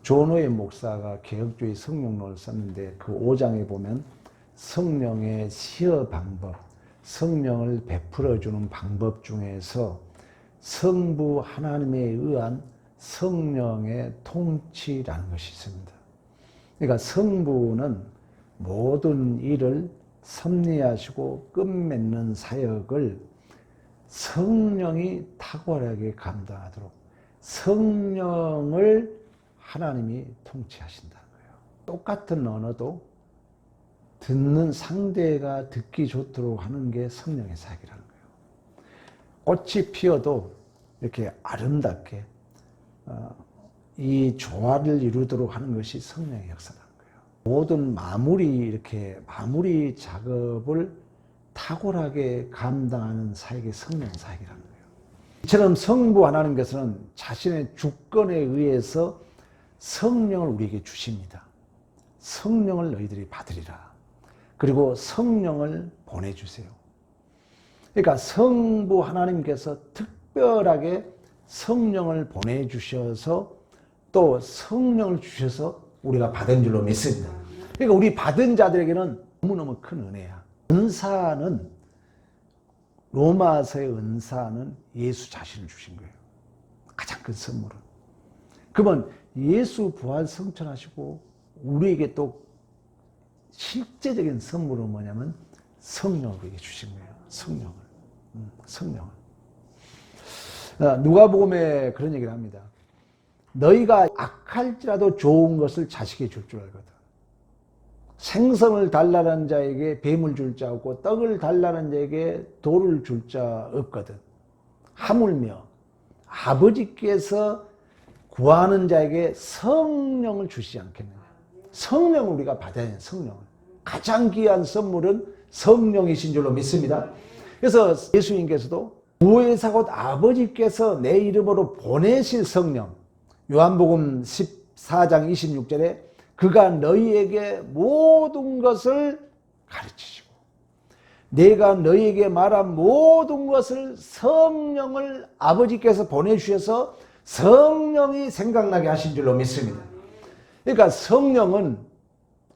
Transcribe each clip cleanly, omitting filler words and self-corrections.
존 오웬 목사가 개혁주의 성령론을 썼는데 그 5장에 보면 성령의 시어 방법, 성령을 베풀어주는 방법 중에서 성부 하나님에 의한 성령의 통치라는 것이 있습니다. 그러니까 성부는 모든 일을 섭리하시고 끝맺는 사역을 성령이 탁월하게 감당하도록 성령을 하나님이 통치하신다는 거예요. 똑같은 언어도 듣는 상대가 듣기 좋도록 하는 게 성령의 사역이라는 거예요. 꽃이 피어도 이렇게 아름답게 이 조화를 이루도록 하는 것이 성령의 역사라는 거예요. 모든 마무리 작업을 탁월하게 감당하는 사역이 성령의 사역이라는 거예요. 이처럼 성부 하나님께서는 자신의 주권에 의해서 성령을 우리에게 주십니다. 성령을 너희들이 받으리라. 그리고 성령을 보내주세요. 그러니까 성부 하나님께서 특별하게 성령을 보내주셔서 또 성령을 주셔서 우리가 받은 줄로 믿습니다. 그러니까 우리 받은 자들에게는 너무너무 큰 은혜야. 은사는, 로마서의 은사는 예수 자신을 주신 거예요. 가장 큰 선물은. 그러면 예수 부활 성천하시고 우리에게 또 실제적인 선물은 뭐냐면 성령을 우리에게 주신 거예요. 성령을. 누가복음에 그런 얘기를 합니다. 너희가 악할지라도 좋은 것을 자식에게 줄 줄 알거든. 생선을 달라는 자에게 뱀을 줄 자 없고 떡을 달라는 자에게 돌을 줄 자 없거든. 하물며 아버지께서 구하는 자에게 성령을 주시지 않겠느냐. 성령을 우리가 받아야 해요. 성령을. 가장 귀한 선물은 성령이신 줄로 믿습니다. 그래서 예수님께서도 무에서 곧 아버지께서 내 이름으로 보내실 성령, 요한복음 14장 26절에 그가 너희에게 모든 것을 가르치시고 내가 너희에게 말한 모든 것을 성령을 아버지께서 보내주셔서 성령이 생각나게 하신 줄로 믿습니다. 그러니까 성령은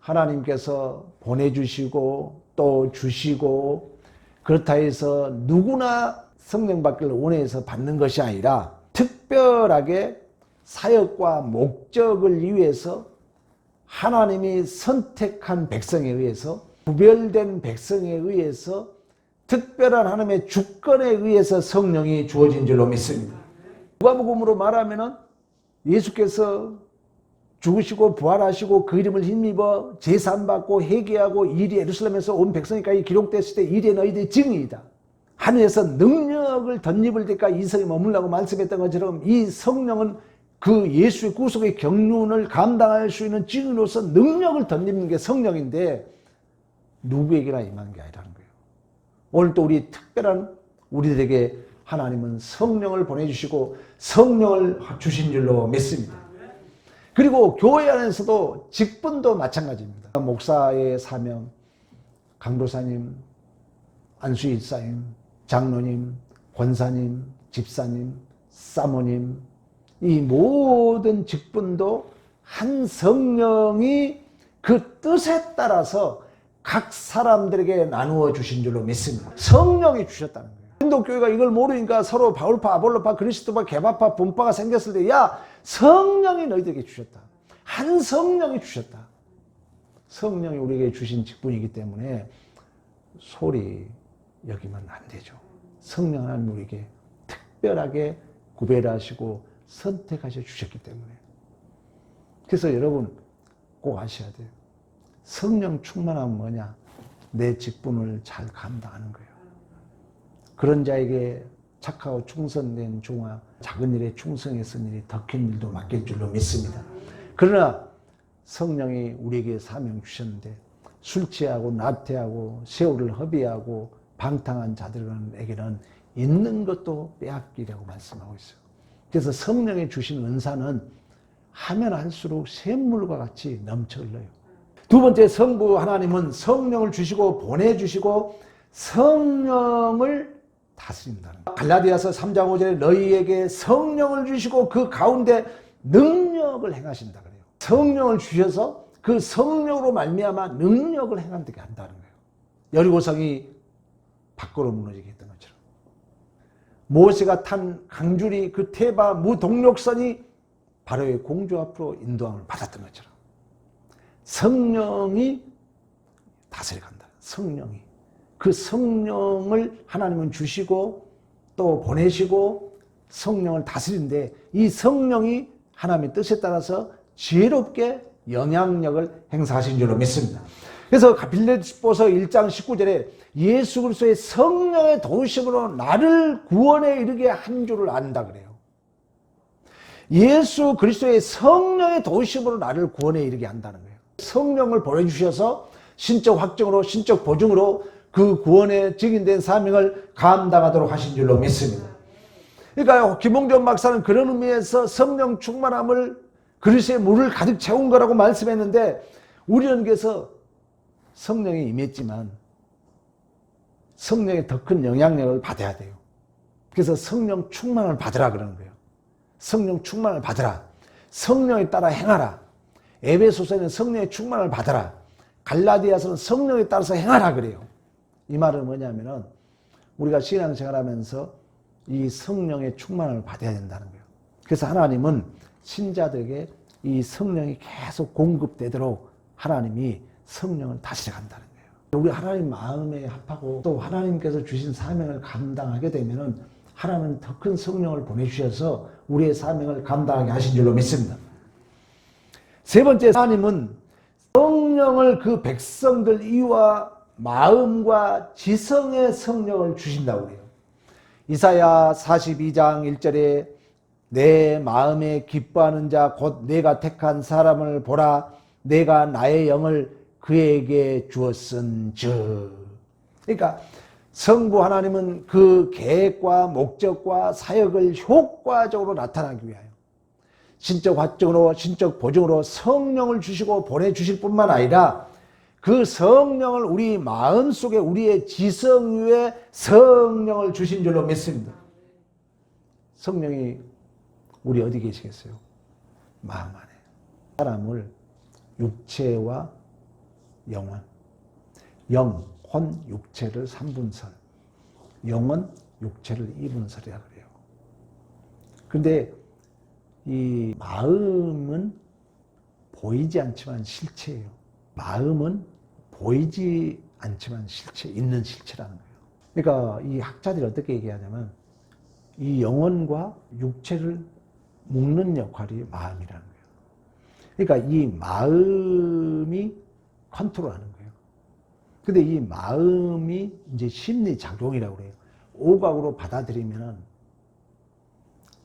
하나님께서 보내주시고 또 주시고 그렇다 해서 누구나 성령 받기를 원해서 받는 것이 아니라 특별하게 사역과 목적을 위해서 하나님이 선택한 백성에 의해서 구별된 백성에 의해서 특별한 하나님의 주권에 의해서 성령이 주어진 줄로 믿습니다. 누가복음으로 말하면 예수께서 죽으시고 부활하시고 그 이름을 힘입어 제사받고 회개하고 일이 예루살렘에서 온 백성에까지 기록됐을 때 이래 너희들의 증인이다. 하늘에서 능력을 덧입을 때까지 이 성에 머물라고 말씀했던 것처럼 이 성령은 그 예수의 구속의 경륜을 감당할 수 있는 증인으로서 능력을 덧입는 게 성령인데 누구에게나 임하는 게 아니라는 거예요. 오늘 또 우리 특별한 우리들에게 하나님은 성령을 보내주시고 성령을 주신 줄로 믿습니다. 그리고 교회 안에서도 직분도 마찬가지입니다. 목사의 사명, 강도사님, 안수일사님, 장로님, 권사님, 집사님, 사모님, 이 모든 직분도 한 성령이 그 뜻에 따라서 각 사람들에게 나누어 주신 줄로 믿습니다. 성령이 주셨다는 거예요. 인도교회가 이걸 모르니까 서로 바울파, 아볼로파, 그리스도파, 개바파, 분파가 생겼을 때 야, 성령이 너희들에게 주셨다. 한 성령이 주셨다. 성령이 우리에게 주신 직분이기 때문에 소리 여기면 안 되죠. 성령 하나님 우리에게 특별하게 구별하시고 선택하셔 주셨기 때문에. 그래서 여러분 꼭 아셔야 돼요. 성령 충만함은 뭐냐? 내 직분을 잘 감당하는 거예요. 그런 자에게 착하고 충성된 종아 작은 일에 충성했은 일이 더 큰 일도 맡길 줄로 믿습니다. 그러나 성령이 우리에게 사명 주셨는데 술 취하고 나태하고 세월을 허비하고 방탕한 자들에게는 있는 것도 빼앗기라고 말씀하고 있어요. 그래서 성령이 주신 은사는 하면 할수록 샘물과 같이 넘쳐 흘러요. 두 번째, 성부 하나님은 성령을 주시고 보내주시고 성령을 다스린다는 거예요. 갈라디아서 3장 5절에 너희에게 성령을 주시고 그 가운데 능력 능력을 행하신다 그래요. 성령을 주셔서 그 성령으로 말미암아 능력을 행하게 한다는 거예요. 여리고성이 밖으로 무너지게 했던 것처럼 모세가 탄 강줄이 그 테바 무동력선이 바로의 공주 앞으로 인도함을 받았던 것처럼 성령이 다스려간다. 성령이. 그 성령을 하나님은 주시고 또 보내시고 성령을 다스리는데 이 성령이 하나님의 뜻에 따라서 지혜롭게 영향력을 행사하신 줄로 믿습니다. 그래서 빌립보서 1장 19절에 예수 그리스도의 성령의 도우심으로 나를 구원에 이르게 한 줄을 안다 그래요. 예수 그리스도의 성령의 도우심으로 나를 구원에 이르게 한다는 거예요. 성령을 보내주셔서 신적 확증으로 신적 보증으로 그 구원에 증인된 사명을 감당하도록 하신 줄로 믿습니다. 그러니까 김홍전 박사는 그런 의미에서 성령 충만함을 그리스도의 물을 가득 채운 거라고 말씀했는데 우리는 그래서 성령이 임했지만 성령의 더 큰 영향력을 받아야 돼요. 그래서 성령 충만을 받으라 그러는 거예요. 성령 충만을 받으라. 성령에 따라 행하라. 에베소서는 성령의 충만을 받아라. 갈라디아서는 성령에 따라서 행하라 그래요. 이 말은 뭐냐면은 우리가 신앙생활하면서 이 성령의 충만을 받아야 된다는 거예요. 그래서 하나님은 신자들에게 이 성령이 계속 공급되도록 하나님이 성령을 다스려 간다는 거예요. 우리 하나님 마음에 합하고 또 하나님께서 주신 사명을 감당하게 되면은 하나님은 더 큰 성령을 보내주셔서 우리의 사명을 감당하게 하신 줄로 믿습니다. 세 번째, 하나님은 성령을 그 백성들 이와 마음과 지성의 성령을 주신다고 해요. 이사야 42장 1절에 내 마음에 기뻐하는 자 곧 내가 택한 사람을 보라. 내가 나의 영을 그에게 주었은즉. 그러니까 성부 하나님은 그 계획과 목적과 사역을 효과적으로 나타나기 위하여 신적 확증으로 신적 보증으로 성령을 주시고 보내주실 뿐만 아니라 그 성령을 우리 마음속에 우리의 지성 위에 성령을 주신 줄로 믿습니다. 성령이 우리 어디 계시겠어요? 마음 안에. 사람을 육체와 영혼, 영, 혼, 육체를 3분설, 영혼, 육체를 2분설이라 그래요. 근데 이 마음은 보이지 않지만 실체예요. 마음은 보이지 않지만 실체, 있는 실체라는 거예요. 그러니까 이 학자들이 어떻게 얘기하냐면 이 영혼과 육체를 묶는 역할이 마음이라는 거예요. 그러니까 이 마음이 컨트롤하는 거예요. 근데 이 마음이 이제 심리 작용이라고 그래요. 오각으로 받아들이면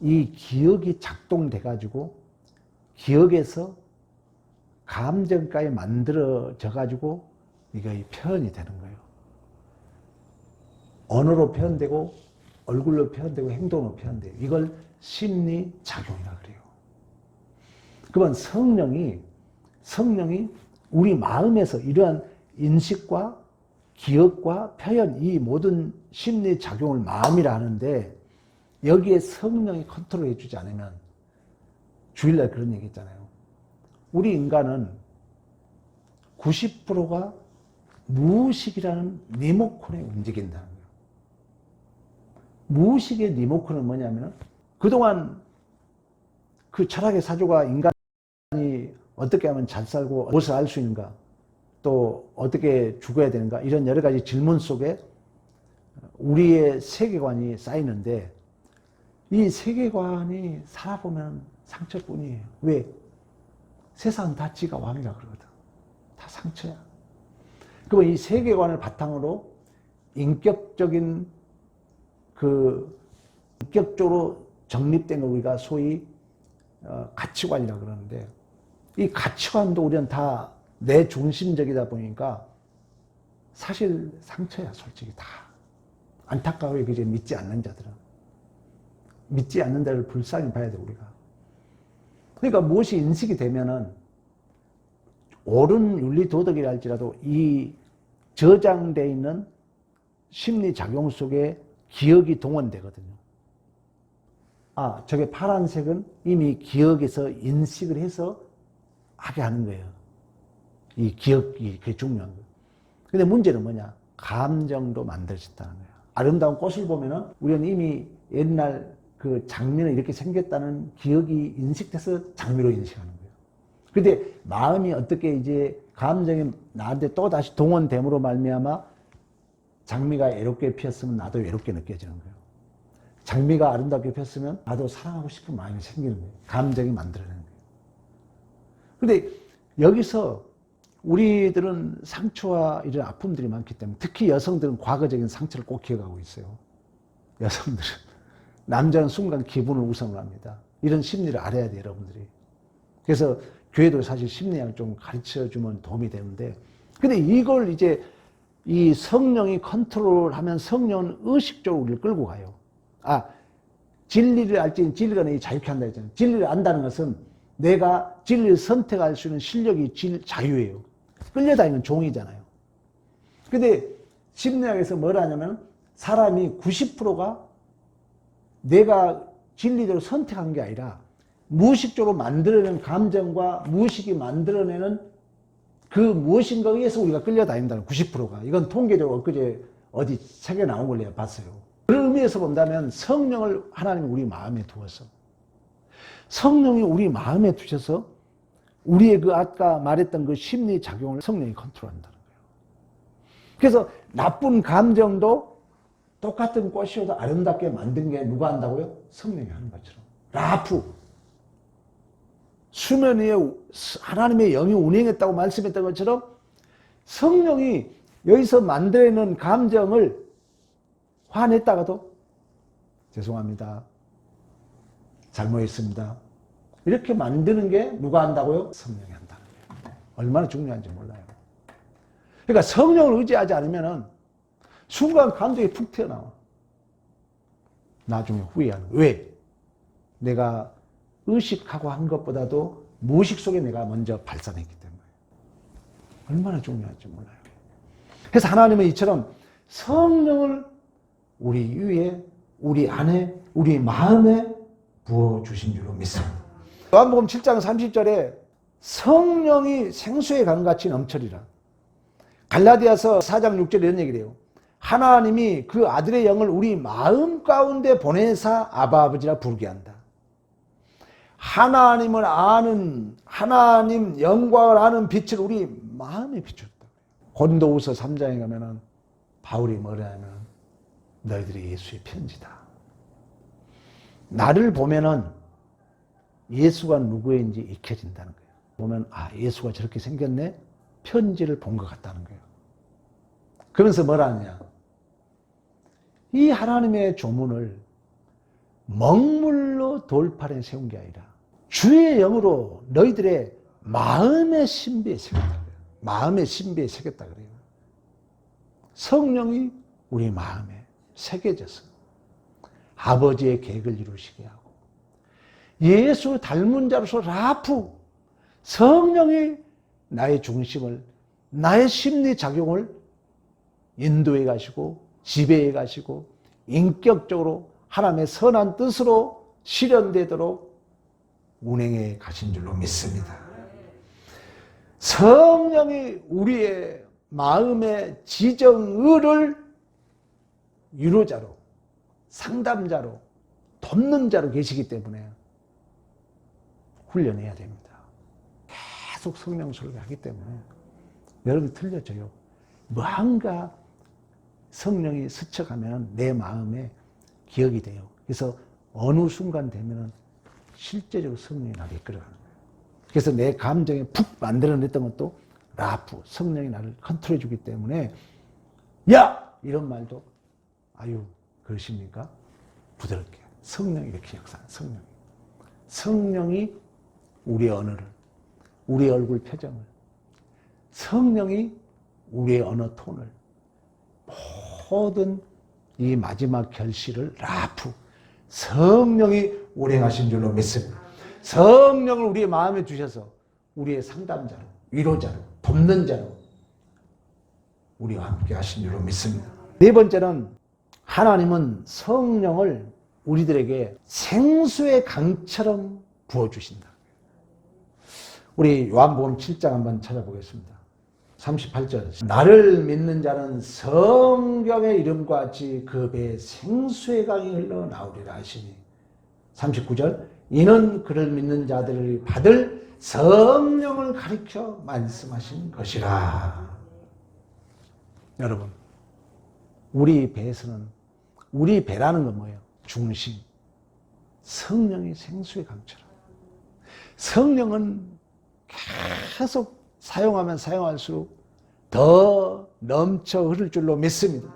이 기억이 작동돼 가지고 기억에서 감정까지 만들어져 가지고 이게 표현이 되는 거예요. 언어로 표현되고 얼굴로 표현되고 행동으로 표현돼요. 이걸 심리 작용이라고 그래요. 그러면 성령이 우리 마음에서 이러한 인식과 기억과 표현, 이 모든 심리 작용을 마음이라 하는데 여기에 성령이 컨트롤해 주지 않으면 주일날 그런 얘기 있잖아요. 우리 인간은 90%가 무의식이라는 리모컨에 움직인다는 거예요. 무의식의 리모컨은 뭐냐면 그동안 그 철학의 사조가 인간이 어떻게 하면 잘 살고 무엇을 알 수 있는가 또 어떻게 죽어야 되는가 이런 여러 가지 질문 속에 우리의 세계관이 쌓이는데 이 세계관이 살아보면 상처뿐이에요. 왜? 세상은 다 지가 왕이라 그러거든. 다 상처야. 그러면 이 세계관을 바탕으로 인격적인 인격적으로 정립된 거 우리가 소위 가치관이라 그러는데 이 가치관도 우리는 다 내 중심적이다 보니까 사실 상처야. 솔직히 다. 안타까워요. 그제 믿지 않는 자들은. 믿지 않는 자를 불쌍히 봐야 돼 우리가. 그러니까 무엇이 인식이 되면은 옳은 윤리 도덕이라 할지라도 이 저장되어 있는 심리 작용 속에 기억이 동원되거든요. 아, 저게 파란색은 이미 기억에서 인식을 해서 하게 하는 거예요. 이 기억이 그게 중요한 거예요. 근데 문제는 뭐냐? 감정도 만들어졌다는 거예요. 아름다운 꽃을 보면은 우리는 이미 옛날 그 장미는 이렇게 생겼다는 기억이 인식돼서 장미로 인식하는 거예요. 근데 마음이 어떻게 이제 감정이 나한테 또 다시 동원됨으로 말미암아 장미가 외롭게 피었으면 나도 외롭게 느껴지는 거예요. 장미가 아름답게 폈으면 나도 사랑하고 싶은 마음이 생기는 거예요. 감정이 만들어내는 거예요. 근데 여기서 우리들은 상처와 이런 아픔들이 많기 때문에 특히 여성들은 과거적인 상처를 꼭 기억하고 있어요. 여성들은. 남자는 순간 기분을 우선을 합니다. 이런 심리를 알아야 돼요, 여러분들이. 그래서 교회도 사실 심리학을 좀 가르쳐 주면 도움이 되는데, 근데 이걸 이제 이 성령이 컨트롤하면 성령은 의식적으로 우리를 끌고 가요. 아, 진리를 알지 진리가 내 자유케 한다 했잖아요. 진리를 안다는 것은 내가 진리를 선택할 수 있는 실력이 자유예요. 끌려다니는 종이잖아요. 근데 심리학에서 뭐라 하냐면 사람이 90%가 내가 진리대로 선택한 게 아니라 무의식적으로 만들어내는 감정과 무의식이 만들어내는 그 무엇인가에 의해서 우리가 끌려다닌다는 90%가. 이건 통계적으로 엊그제 어디 책에 나온 걸 내가 봤어요. 그런 의미에서 본다면 성령을 하나님이 우리 마음에 두어서 성령이 우리 마음에 두셔서 우리의 그 아까 말했던 그 심리 작용을 성령이 컨트롤한다는 거예요. 그래서 나쁜 감정도 똑같은 꽃이어도 아름답게 만든 게 누가 한다고요? 성령이 하는 것처럼. 라프. 수면 위에 하나님의 영이 운행했다고 말씀했던 것처럼 성령이 여기서 만들어내는 감정을 화냈다가도 죄송합니다. 잘못했습니다. 이렇게 만드는 게 누가 한다고요? 성령이 한다는 거예요. 얼마나 중요한지 몰라요. 그러니까 성령을 의지하지 않으면 순간 감정이 푹 튀어나와. 나중에 후회하는 거예요. 왜? 내가 의식하고 한 것보다도 무의식 속에 내가 먼저 발산했기 때문에. 얼마나 중요한지 몰라요. 그래서 하나님은 이처럼 성령을 우리 위에, 우리 안에, 우리 마음에 부어주신 줄로 믿습니다. 요한복음 7장 30절에 성령이 생수의 강같이 넘쳐리라. 갈라디아서 4장 6절에 이런 얘기를 해요. 하나님이 그 아들의 영을 우리 마음 가운데 보내사 아바 아버지라 부르게 한다. 하나님을 아는, 하나님 영광을 아는 빛을 우리 마음에 비췄다. 고린도후서 3장에 가면은 바울이 뭐라 하면 너희들이 예수의 편지다. 나를 보면은 예수가 누구인지 익혀진다는 거예요. 보면 아, 예수가 저렇게 생겼네? 편지를 본 것 같다는 거예요. 그러면서 뭐라 하냐? 이 하나님의 조문을 먹물로 돌판에 세운 게 아니라 주의 영으로 너희들의 마음의 신비에 새겼다 그래요. 마음의 신비에 새겼다 그래요. 성령이 우리 마음에 새겨져서 아버지의 계획을 이루시게 하고 예수 닮은 자로서 라프 성령이 나의 중심을 나의 심리작용을 인도해 가시고 지배해 가시고 인격적으로 하나님의 선한 뜻으로 실현되도록 운행해 가신 줄로 믿습니다. 성령이 우리의 마음의 지정의를 유로자로 상담자로 돕는 자로 계시기 때문에 훈련해야 됩니다. 계속 성령 소리를 하기 때문에 여러분이 틀려져요. 뭔가 성령이 스쳐가면 내 마음에 기억이 돼요. 그래서 어느 순간 되면 실제적으로 성령이 나를 이끌어가는 거예요. 그래서 내 감정에 푹 만들어냈던 것도 라프, 성령이 나를 컨트롤해 주기 때문에 야! 이런 말도 아유 그러십니까? 부드럽게 성령이 이렇게 역사하는 성령이 우리의 언어를 우리의 얼굴 표정을 성령이 우리의 언어 톤을 모든 이 마지막 결실을 라프 성령이 운행하신 줄로 믿습니다. 성령을 우리의 마음에 두셔서 우리의 상담자로 위로자로 돕는 자로 우리와 함께 하신 줄로 믿습니다. 네 번째는 하나님은 성령을 우리들에게 생수의 강처럼 부어주신다. 우리 요한복음 7장 한번 찾아보겠습니다. 38절. 나를 믿는 자는 성경의 이름과 같이 그 배에 생수의 강이 흘러나오리라 하시니. 39절. 이는 그를 믿는 자들이 받을 성령을 가리켜 말씀하신 것이라. 여러분, 우리 배에서는, 우리 배라는 건 뭐예요? 중심. 성령이 생수의 강처럼. 성령은 계속 사용하면 사용할수록 더 넘쳐 흐를 줄로 믿습니다.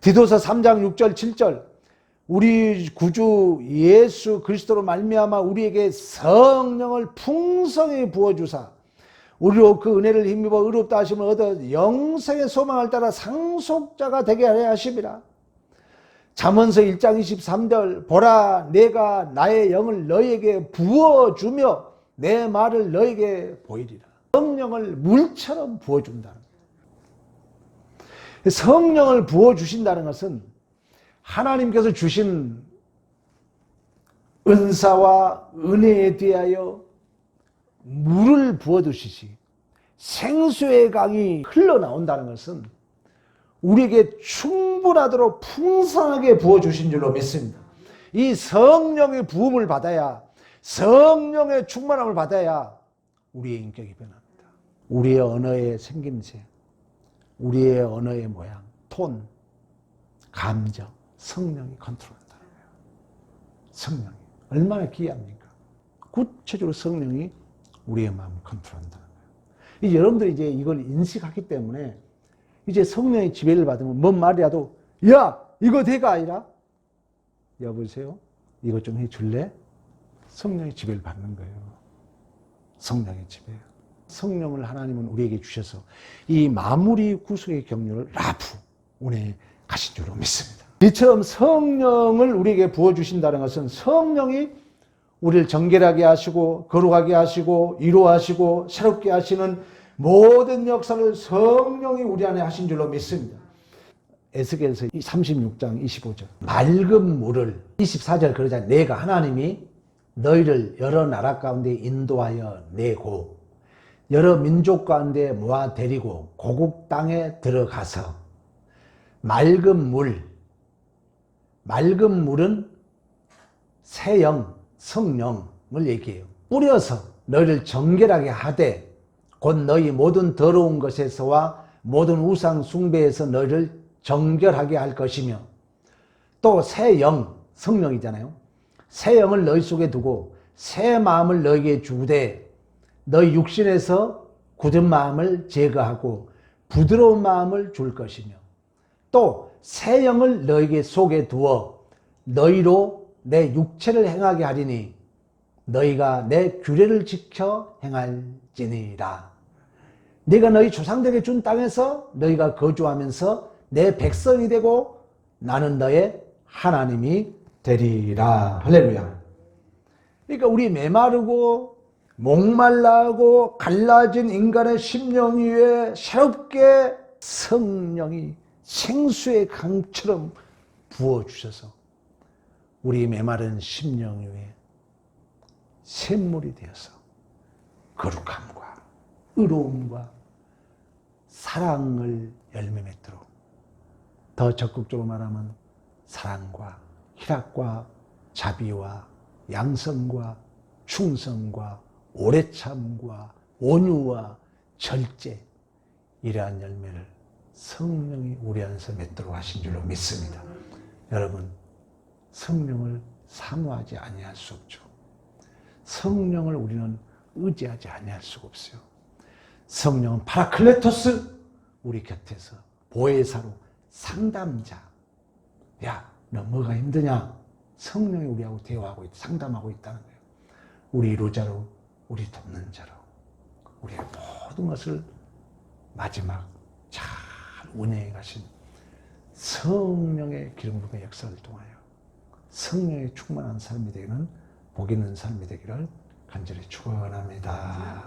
디도서 3장 6절 7절. 우리 구주 예수 그리스도로 말미암아 우리에게 성령을 풍성히 부어주사 우리로 그 은혜를 힘입어 의롭다 하심을 얻어 영생의 소망을 따라 상속자가 되게 하려 하심이라. 잠언서 1장 23절. 보라 내가 나의 영을 너희에게 부어주며 내 말을 너희에게 보이리라. 성령을 물처럼 부어준다는 거예요. 성령을 부어주신다는 것은 하나님께서 주신 은사와 은혜에 대하여 물을 부어두시지 생수의 강이 흘러나온다는 것은 우리에게 충분하도록 풍성하게 부어주신 줄로 믿습니다. 이 성령의 부음을 받아야, 성령의 충만함을 받아야 우리의 인격이 변합니다. 우리의 언어의 생김새, 우리의 언어의 모양, 톤, 감정, 성령이 컨트롤한다는 거예요. 성령이 얼마나 귀합니까? 구체적으로 성령이 우리의 마음을 컨트롤한다는 거예요. 이제 여러분들이 이제 이걸 인식하기 때문에 이제 성령의 지배를 받으면 뭔 말이라도 야 이거 대가 아니라 여보세요 이거 좀 해줄래? 성령의 지배를 받는 거예요. 성령의 지배예요. 성령을 하나님은 우리에게 주셔서 이 마무리 구속의 경륜을 라프 운해 가신 줄로 믿습니다. 이처럼 성령을 우리에게 부어주신다는 것은 성령이 우리를 정결하게 하시고 거룩하게 하시고 위로하시고 새롭게 하시는 모든 역사를 성령이 우리 안에 하신 줄로 믿습니다. 에스겔서 36장 25절. 맑은 물을 24절 그러잖아요. 내가 하나님이 너희를 여러 나라 가운데 인도하여 내고 여러 민족 가운데 모아 데리고 고국 땅에 들어가서 맑은 물은 새 영, 성령을 얘기해요. 뿌려서 너희를 정결하게 하되 곧 너희 모든 더러운 것에서와 모든 우상 숭배에서 너희를 정결하게 할 것이며 또 새 영, 성령이잖아요. 새 영을 너희 속에 두고 새 마음을 너희에게 주되 너희 육신에서 굳은 마음을 제거하고 부드러운 마음을 줄 것이며 또 새 영을 너희에게 속에 두어 너희로 내 육체를 행하게 하리니 너희가 내 규례를 지켜 행할지니라. 내가 너희 조상들에게 준 땅에서 너희가 거주하면서 내 백성이 되고 나는 너의 하나님이 되리라. 할렐루야. 그러니까 우리 메마르고 목말라하고 갈라진 인간의 심령 위에 새롭게 성령이 생수의 강처럼 부어주셔서 우리 메마른 심령 위에 샘물이 되어서 거룩함과 의로움과 사랑을 열매 맺도록 더 적극적으로 말하면 사랑과 희락과 자비와 양성과 충성과 오래참과 온유와 절제 이러한 열매를 성령이 우리 안에서 맺도록 하신 줄로 믿습니다. 여러분 성령을 사모하지 아니할 수 없죠. 성령을 우리는 의지하지 아니할 수가 없어요. 성령은 파라클레토스 우리 곁에서 보혜사로 상담자. 야, 너 뭐가 힘드냐? 성령이 우리하고 대화하고 상담하고 있다는 거예요. 우리 위로자로, 우리 돕는 자로, 우리의 모든 것을 마지막 잘 운행해 가신 성령의 기름 부음의 역사를 통하여 성령의 충만한 삶이 되는 복 있는 삶이 되기를 간절히 축원합니다.